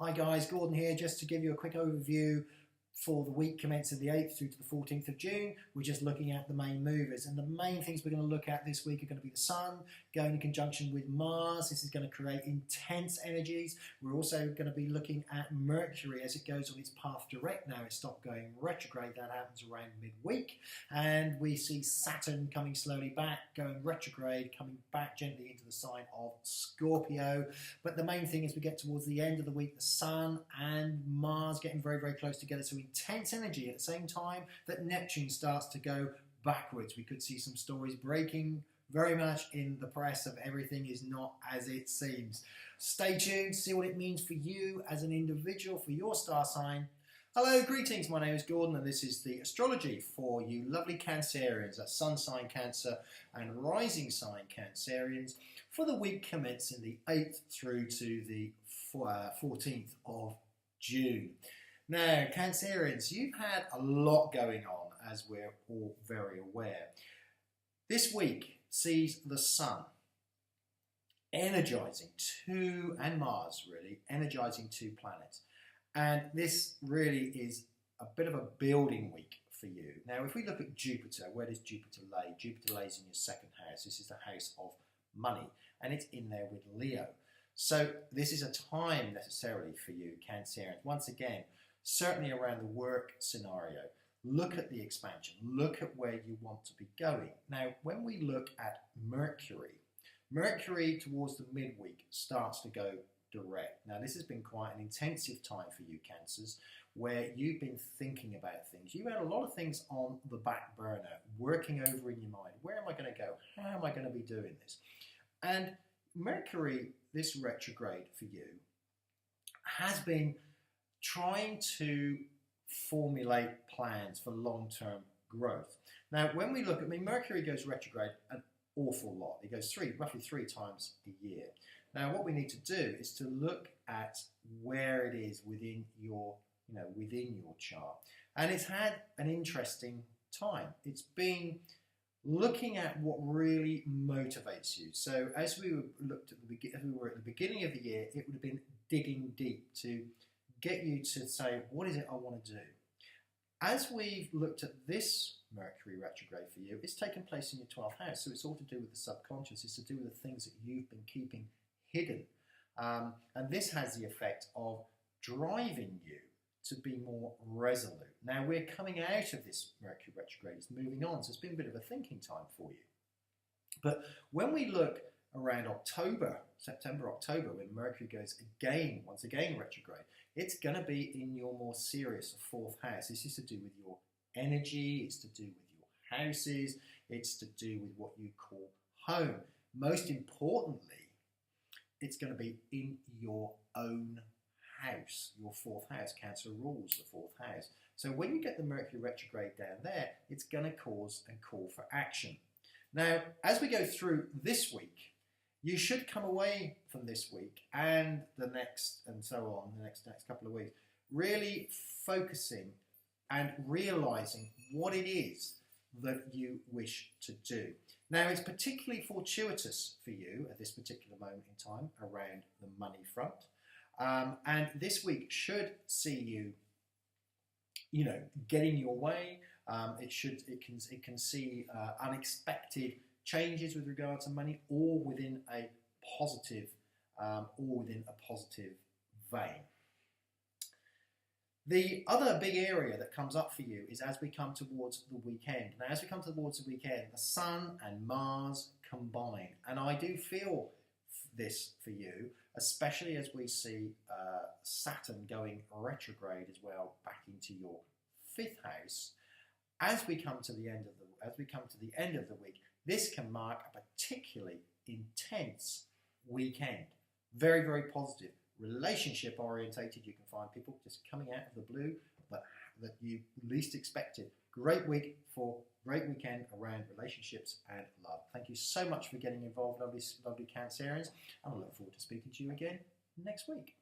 Hi guys, Gordon here, just to give you a quick overview for the week commencing the 8th through to the 14th of June. We're just looking at the main movers, and the main things we're going to look at this week are going to be the Sun going in conjunction with Mars. This is going to create intense energies. We're also going to be looking at Mercury as it goes on its path direct. Now it's stopped going retrograde. That happens around midweek, and we see Saturn coming slowly back, going retrograde, coming back gently into the sign of Scorpio. But the main thing is we get towards the end of the week, the Sun and Mars getting very, very close together. So intense energy at the same time that Neptune starts to go backwards. We could see some stories breaking very much in the press of everything is not as it seems. Stay tuned, see what it means for you as an individual, for your star sign. Hello, greetings, my name is Gordon and this is the astrology for you lovely Cancerians, that's sun sign Cancer and rising sign Cancerians, for the week commencing the 8th through to the 14th of June. Now, Cancerians, you've had a lot going on, as we're all very aware. This week sees the Sun energizing and Mars really, energizing two planets. And this really is a bit of a building week for you. Now, if we look at Jupiter, where does Jupiter lay? Jupiter lays in your second house. This is the house of money, and it's in there with Leo. So this is a time necessarily for you, Cancerians. Once again, certainly around the work scenario, look at the expansion, look at where you want to be going. Now, when we look at Mercury towards the midweek starts to go direct. Now, this has been quite an intensive time for you, Cancers, where you've been thinking about things. You've had a lot of things on the back burner, working over in your mind. Where am I going to go? How am I going to be doing this? And Mercury, this retrograde for you, has been trying to formulate plans for long-term growth. Now, when we look, Mercury goes retrograde an awful lot. It goes roughly three times a year. Now, what we need to do is to look at where it is within your chart. And it's had an interesting time. It's been looking at what really motivates you. So as we were at the beginning of the year, it would have been digging deep to get you to say, what is it I want to do? As we've looked at this Mercury retrograde for you, it's taken place in your 12th house, so it's all to do with the subconscious. It's to do with the things that you've been keeping hidden. And this has the effect of driving you to be more resolute. Now, we're coming out of this Mercury retrograde, it's moving on, so it's been a bit of a thinking time for you. But when we look around September, October, when Mercury goes once again retrograde, it's going to be in your more serious fourth house. This is to do with your energy, it's to do with your houses, it's to do with what you call home. Most importantly, it's going to be in your own house, your fourth house. Cancer rules the fourth house. So when you get the Mercury retrograde down there, it's going to cause and call for action. Now, as we go through this week, you should come away from this week and the next, and so on, the next couple of weeks, really focusing and realizing what it is that you wish to do. Now, it's particularly fortuitous for you at this particular moment in time around the money front. And this week should see you getting your way. It can see unexpected changes with regard to money, or within a positive vein. The other big area that comes up for you is as we come towards the weekend. Now, as we come towards the weekend, the Sun and Mars combine, and I do feel this for you, especially as we see Saturn going retrograde as well back into your fifth house. As we come to the end of the week, this can mark a particularly intense weekend. Very, very positive, relationship orientated. You can find people just coming out of the blue that you least expected. Great week for great weekend around relationships and love. Thank you so much for getting involved, lovely Cancerians, and I look forward to speaking to you again next week.